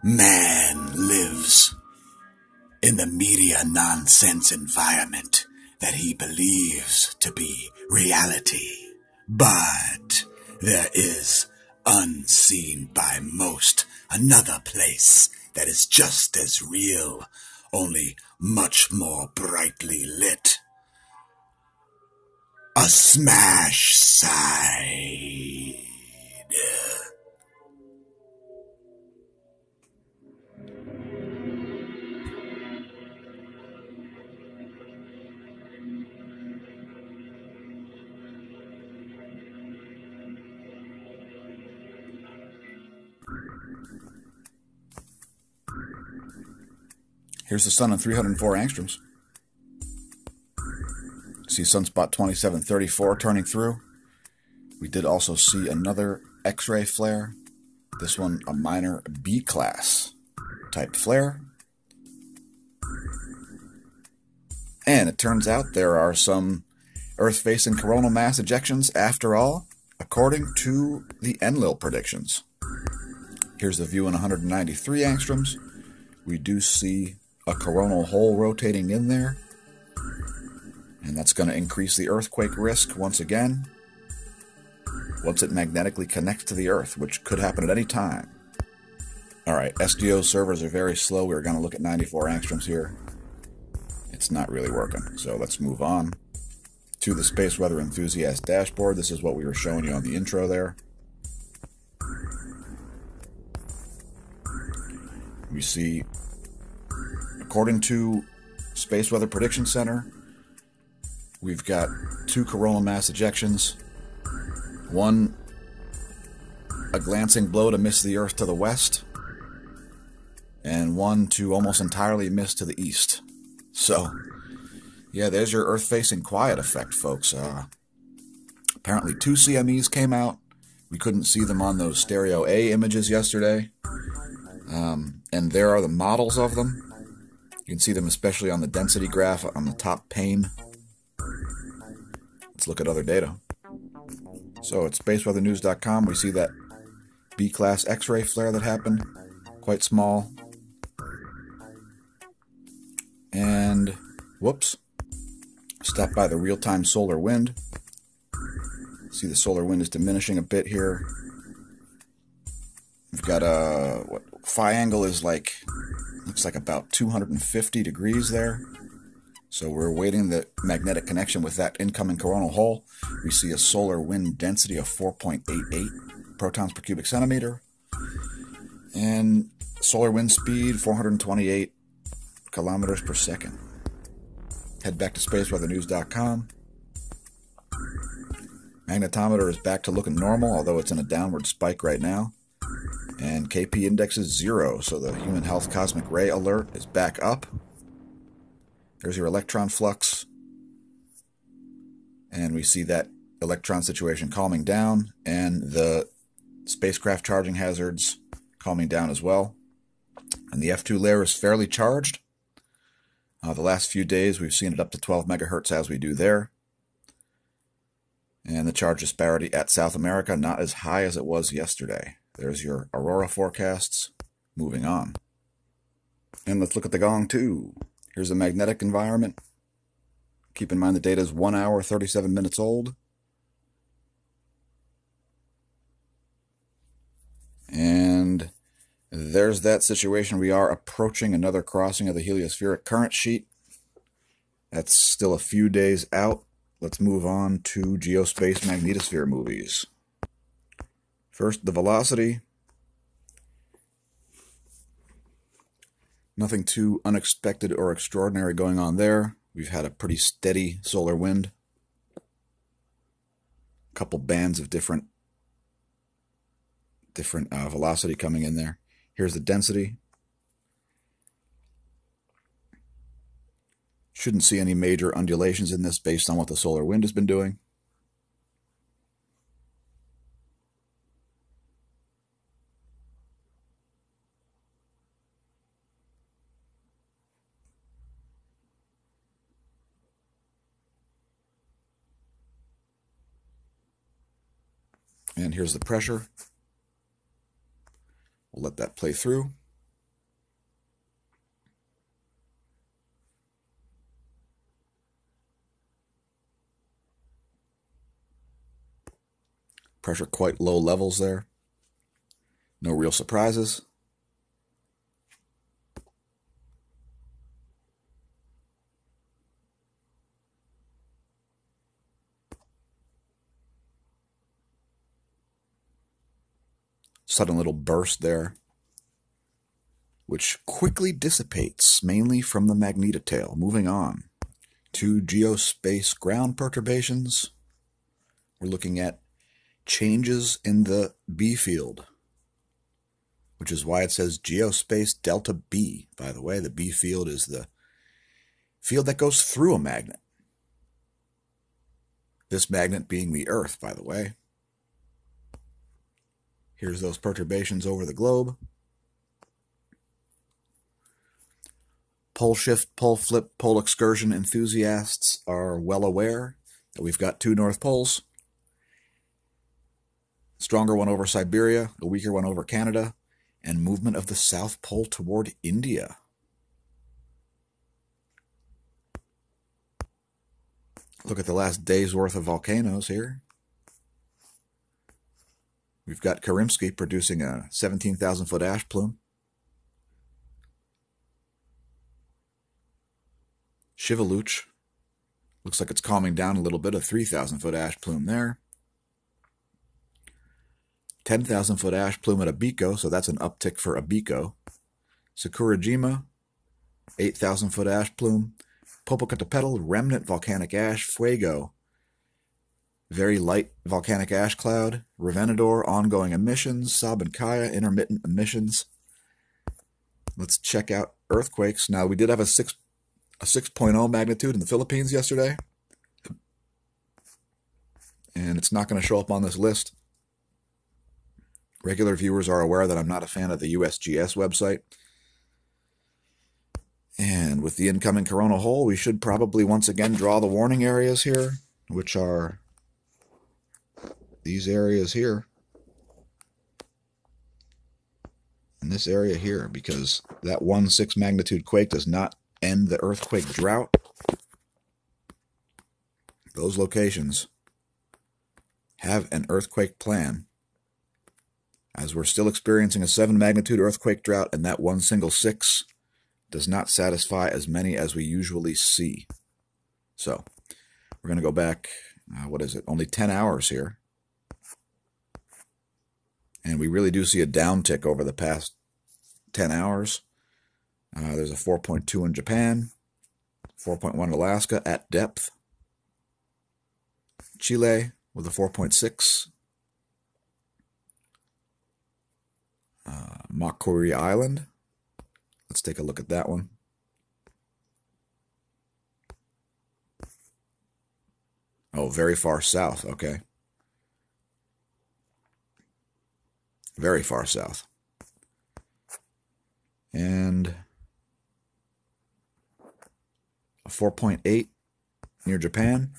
Man lives in the media nonsense environment that he believes to be reality. But there is, unseen by most, another place that is just as real, only much more brightly lit. A smash side. Here's the sun on 304 angstroms. See sunspot 2734 turning through. We did also see another X-ray flare. This one a minor B-class type flare. And it turns out there are some Earth-facing coronal mass ejections after all, according to the Enlil predictions. Here's the view in 193 angstroms. We do see a coronal hole rotating in there, and that's going to increase the earthquake risk once again, once it magnetically connects to the Earth, which could happen at any time. Alright, SDO servers are very slow. We're going to look at 94 angstroms here. It's not really working, so let's move on to the Space Weather Enthusiast dashboard. This is what we were showing you on the intro there. We see, according to Space Weather Prediction Center, we've got two coronal mass ejections. One, a glancing blow to miss the Earth to the west, and one to almost entirely miss to the east. So, yeah, there's your Earth-facing quiet effect, folks. Apparently 2 CMEs came out. We couldn't see them on those stereo A images yesterday. And there are the models of them. You can see them especially on the density graph on the top pane. Let's look at other data. So at spaceweathernews.com, we see that B-class X-ray flare that happened, quite small. And, whoops, stop by the real-time solar wind. See the solar wind is diminishing a bit here. We've got a, phi angle is like, looks like about 250 degrees there. So we're waiting the magnetic connection with that incoming coronal hole. We see a solar wind density of 4.88 protons per cubic centimeter. And solar wind speed, 428 kilometers per second. Head back to spaceweathernews.com. Magnetometer is back to looking normal, although it's in a downward spike right now. And KP index is 0, so the Human Health Cosmic Ray alert is back up. There's your electron flux. And we see that electron situation calming down, and the spacecraft charging hazards calming down as well. And the F2 layer is fairly charged. The last few days we've seen it up to 12 megahertz as we do there. And the charge disparity at South America not as high as it was yesterday. There's your aurora forecasts. Moving on. And let's look at the gong too. Here's the magnetic environment. Keep in mind the data is 1 hour, 37 minutes old. And there's that situation. We are approaching another crossing of the heliospheric current sheet. That's still a few days out. Let's move on to geospace magnetosphere movies. First, the velocity. Nothing too unexpected or extraordinary going on there. We've had a pretty steady solar wind. A couple bands of different velocity coming in there. Here's the density. Shouldn't see any major undulations in this based on what the solar wind has been doing. And here's the pressure. We'll let that play through. Pressure quite low levels there. No real surprises. Sudden little burst there, which quickly dissipates, mainly from the magnetotail. Moving on to geospace ground perturbations. We're looking at changes in the B field, which is why it says geospace delta B. By the way, the B field is the field that goes through a magnet. This magnet being the Earth, by the way. Here's those perturbations over the globe. Pole shift, pole flip, pole excursion enthusiasts are well aware that we've got two North Poles. Stronger one over Siberia, a weaker one over Canada, and movement of the South Pole toward India. Look at the last day's worth of volcanoes here. We've got Karimsky producing a 17,000-foot ash plume. Shivaluch looks like it's calming down a little bit, a 3,000-foot ash plume there. 10,000-foot ash plume at Abiko, so that's an uptick for Abiko. Sakurajima, 8,000-foot ash plume. Popocatépetl, remnant volcanic ash. Fuego, very light volcanic ash cloud. Revenador, ongoing emissions. Sabancaya, intermittent emissions. Let's check out earthquakes. Now, we did have a 6.0 magnitude in the Philippines yesterday, and it's not going to show up on this list. Regular viewers are aware that I'm not a fan of the USGS website. And with the incoming coronal hole, we should probably once again draw the warning areas here, which are these areas here. And this area here, because that 1.6 magnitude quake does not end the earthquake drought. Those locations have an earthquake plan, as we're still experiencing a 7 magnitude earthquake drought, and that one single 6 does not satisfy as many as we usually see. So we're going to go back, what is it, only 10 hours here. And we really do see a downtick over the past 10 hours. There's a 4.2 in Japan, 4.1 in Alaska at depth. Chile with a 4.6. Makuri Island. Let's take a look at that one. Oh, very far south. Okay. Very far south. And a 4.8 near Japan.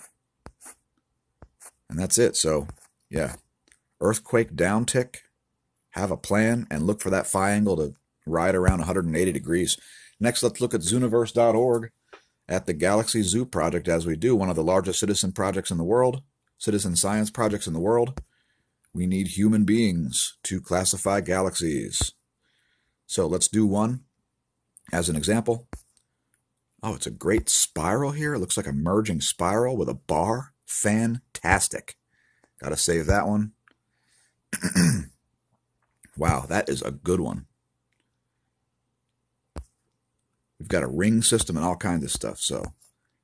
And that's it. So, yeah. Earthquake downtick. Have a plan and look for that phi angle to ride around 180 degrees. Next, let's look at Zooniverse.org at the Galaxy Zoo project, as we do, one of the largest citizen projects in the world, citizen science projects in the world. We need human beings to classify galaxies. So let's do one as an example. Oh, it's a great spiral here. It looks like a merging spiral with a bar. Fantastic. Got to save that one. Wow, that is a good one. We've got a ring system and all kinds of stuff. So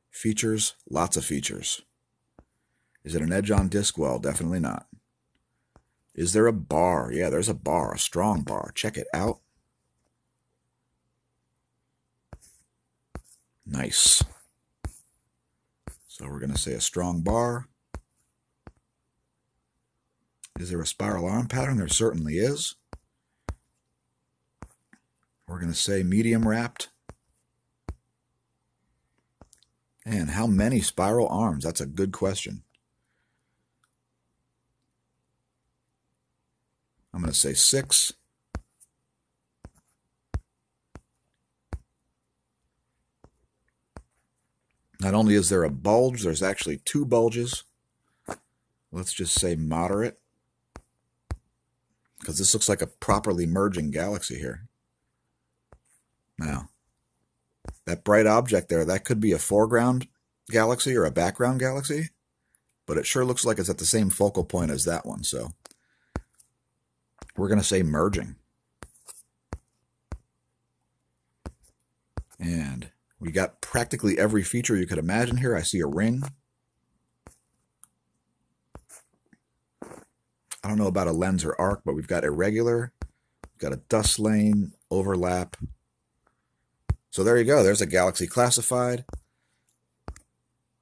features, lots of features. Is it an edge on disk? Well, definitely not. Is there a bar? Yeah, there's a bar, a strong bar. Check it out. Nice. So we're going to say a strong bar. Is there a spiral arm pattern? There certainly is. We're going to say medium wrapped. And how many spiral arms? That's a good question. I'm going to say 6. Not only is there a bulge, there's actually 2 bulges. Let's just say moderate. because this looks like a properly merging galaxy here. Now, that bright object there, that could be a foreground galaxy or a background galaxy, but it sure looks like it's at the same focal point as that one, so we're going to say merging. And we got practically every feature you could imagine here. I see a ring. I don't know about a lens or arc, but we've got irregular, we've got a dust lane, overlap. So there you go. There's a galaxy classified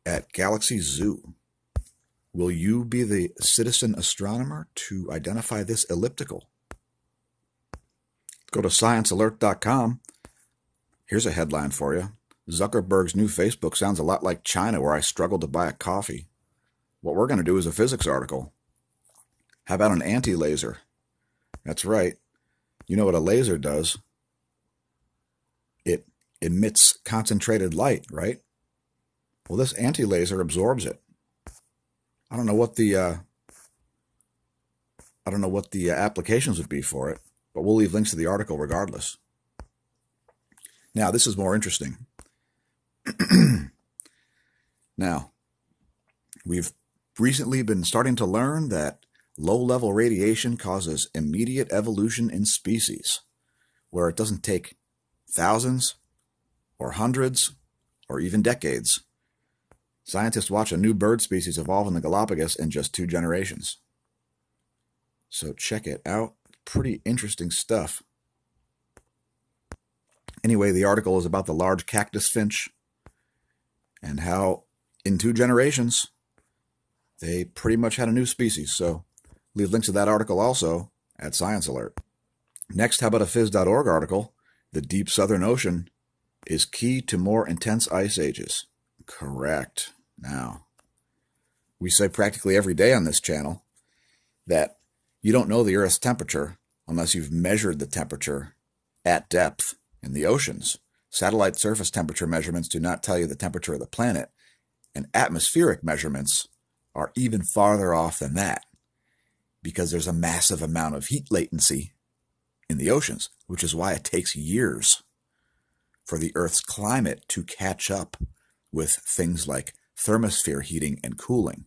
at Galaxy Zoo. Will you be the citizen astronomer to identify this elliptical? Go to sciencealert.com. Here's a headline for you. Zuckerberg's new Facebook sounds a lot like China, where I struggled to buy a coffee. What we're going to do is a physics article. How about an anti-laser? That's right. You know what a laser does? It emits concentrated light, right? Well, this anti-laser absorbs it. I don't know what the applications would be for it, but we'll leave links to the article regardless. Now, this is more interesting. Now, we've recently been starting to learn that low-level radiation causes immediate evolution in species, where it doesn't take thousands or hundreds or even decades. Scientists watch a new bird species evolve in the Galapagos in just 2 generations. So check it out. Pretty interesting stuff. Anyway, the article is about the large cactus finch and how in 2 generations they pretty much had a new species. So leave links to that article also at Science Alert. Next, how about a phys.org article? The deep southern ocean is key to more intense ice ages. Correct. Now, we say practically every day on this channel that you don't know the Earth's temperature unless you've measured the temperature at depth in the oceans. Satellite surface temperature measurements do not tell you the temperature of the planet, and atmospheric measurements are even farther off than that, because there's a massive amount of heat latency in the oceans, which is why it takes years for the Earth's climate to catch up with things like thermosphere heating and cooling.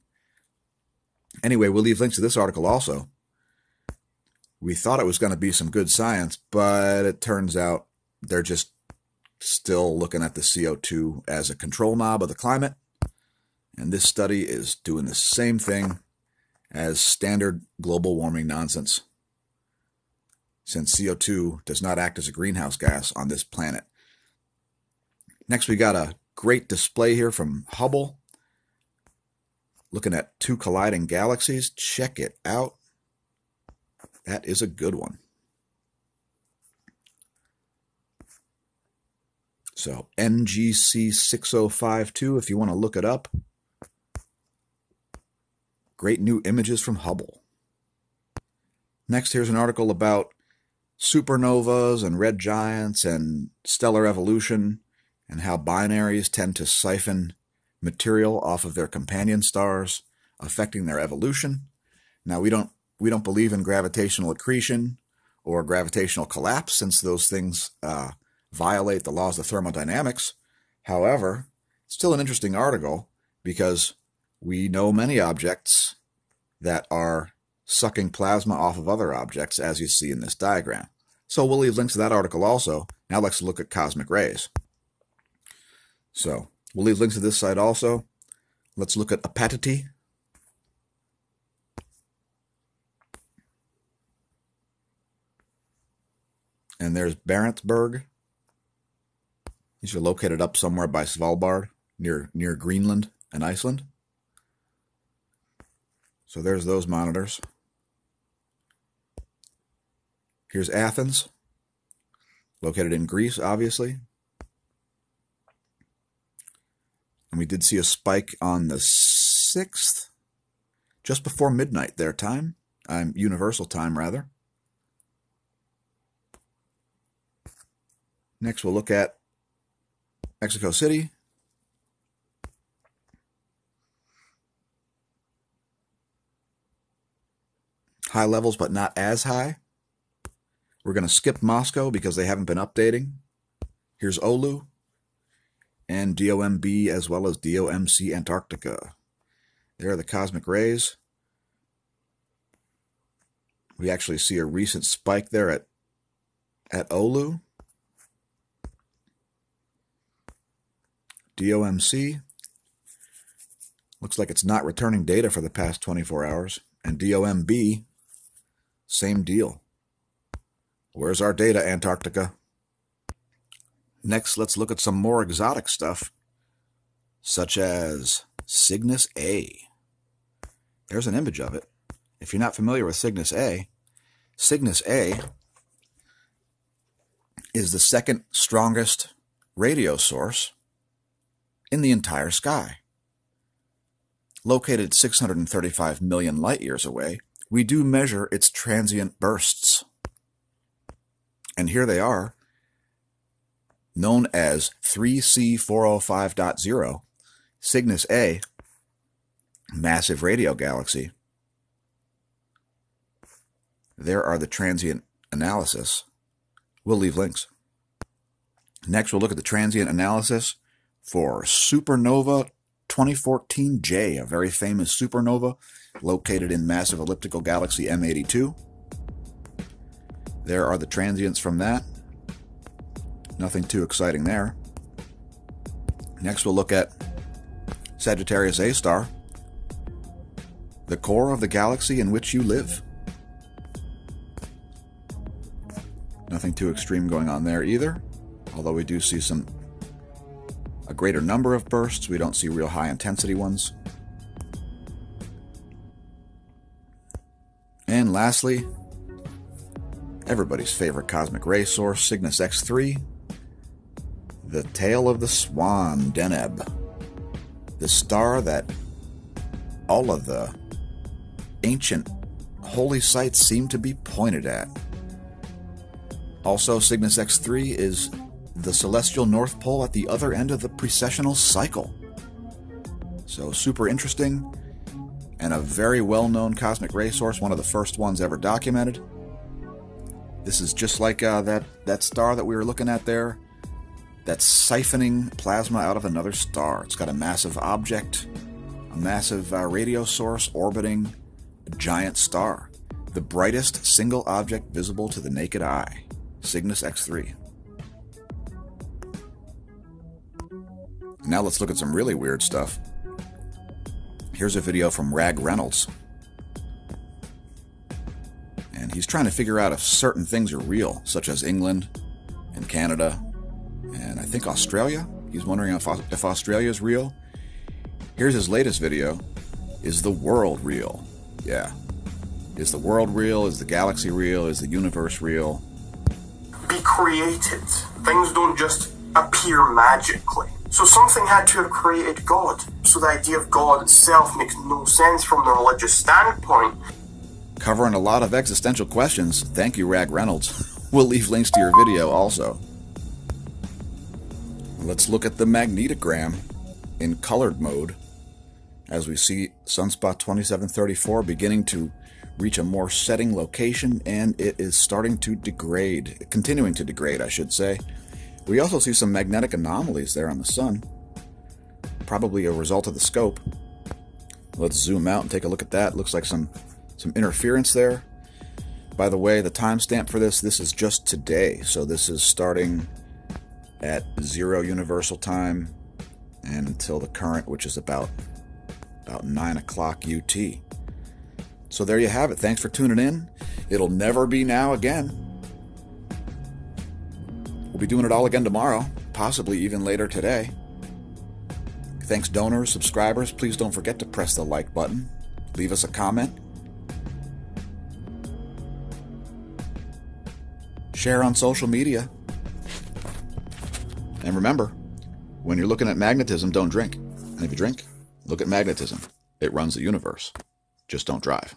Anyway, we'll leave links to this article also. We thought it was going to be some good science, but it turns out they're just still looking at the CO2 as a control knob of the climate. And this study is doing the same thing as standard global warming nonsense, since CO2 does not act as a greenhouse gas on this planet. Next, we got a great display here from Hubble, looking at 2 colliding galaxies. Check it out. That is a good one. So NGC 6052, if you want to look it up. Great new images from Hubble. Next, here's an article about supernovas and red giants and stellar evolution and how binaries tend to siphon material off of their companion stars, affecting their evolution. Now, we don't believe in gravitational accretion or gravitational collapse, since those things violate the laws of thermodynamics. However, it's still an interesting article because we know many objects that are sucking plasma off of other objects, as you see in this diagram. So we'll leave links to that article also. Now let's look at cosmic rays. So we'll leave links to this site also. Let's look at apatity. And there's Barentsburg. These are located up somewhere by Svalbard, near Greenland and Iceland. So there's those monitors. Here's Athens, located in Greece, obviously. And we did see a spike on the 6th, just before midnight their time, universal time rather. Next we'll look at Mexico City. High levels, but not as high. We're going to skip Moscow because they haven't been updating. Here's Oulu and DOMB as well as DOMC Antarctica. There are the cosmic rays. We actually see a recent spike there at Oulu. DOMC. Looks like it's not returning data for the past 24 hours. And DOMB, same deal. Where's our data, Antarctica? Next, let's look at some more exotic stuff, such as Cygnus A. There's an image of it. If you're not familiar with Cygnus A is the second strongest radio source in the entire sky. Located 635 million light years away, we do measure its transient bursts. And here they are, known as 3C405.0, Cygnus A, massive radio galaxy. There are the transient analysis. We'll leave links. Next, we'll look at the transient analysis for supernova 2014J, a very famous supernova located in massive elliptical galaxy M82. There are the transients from that. Nothing too exciting there. Next, we'll look at Sagittarius A star, the core of the galaxy in which you live. Nothing too extreme going on there either, although we do see a greater number of bursts. We don't see real high intensity ones. And lastly, everybody's favorite cosmic ray source, Cygnus X3, the tail of the swan, Deneb, the star that all of the ancient holy sites seem to be pointed at. Also, Cygnus X3 is the celestial North Pole at the other end of the precessional cycle. So super interesting, and a very well-known cosmic ray source, one of the first ones ever documented. This is just like that star that we were looking at there, that's siphoning plasma out of another star. It's got a massive object, a massive radio source orbiting a giant star. The brightest single object visible to the naked eye, Cygnus X3. Now let's look at some really weird stuff. Here's a video from Rag Reynolds. And he's trying to figure out if certain things are real, such as England and Canada, and I think Australia. He's wondering if Australia is real. Here's his latest video. Is the world real? Yeah. Is the world real? Is the galaxy real? Is the universe real? Be created. Things don't just appear magically. So something had to have created God. So the idea of God itself makes no sense from the religious standpoint. Covering a lot of existential questions. Thank you, Rag Reynolds. We'll leave links to your video also. Let's look at the magnetogram in colored mode as we see sunspot 2734 beginning to reach a more setting location, and it is starting to degrade, continuing to degrade, I should say. We also see some magnetic anomalies there on the sun, probably a result of the scope. Let's zoom out and take a look at that. Looks like some interference there. By the way, the timestamp for this is just today, so this is starting at 0 universal time and until the current, which is about 9 o'clock UT. So there you have it. Thanks for tuning in. It'll never be now again. We'll be doing it all again tomorrow, possibly even later today. Thanks, donors, subscribers. Please don't forget to press the like button. Leave us a comment. Share on social media. And remember, when you're looking at magnetism, don't drink. And if you drink, look at magnetism. It runs the universe. Just don't drive.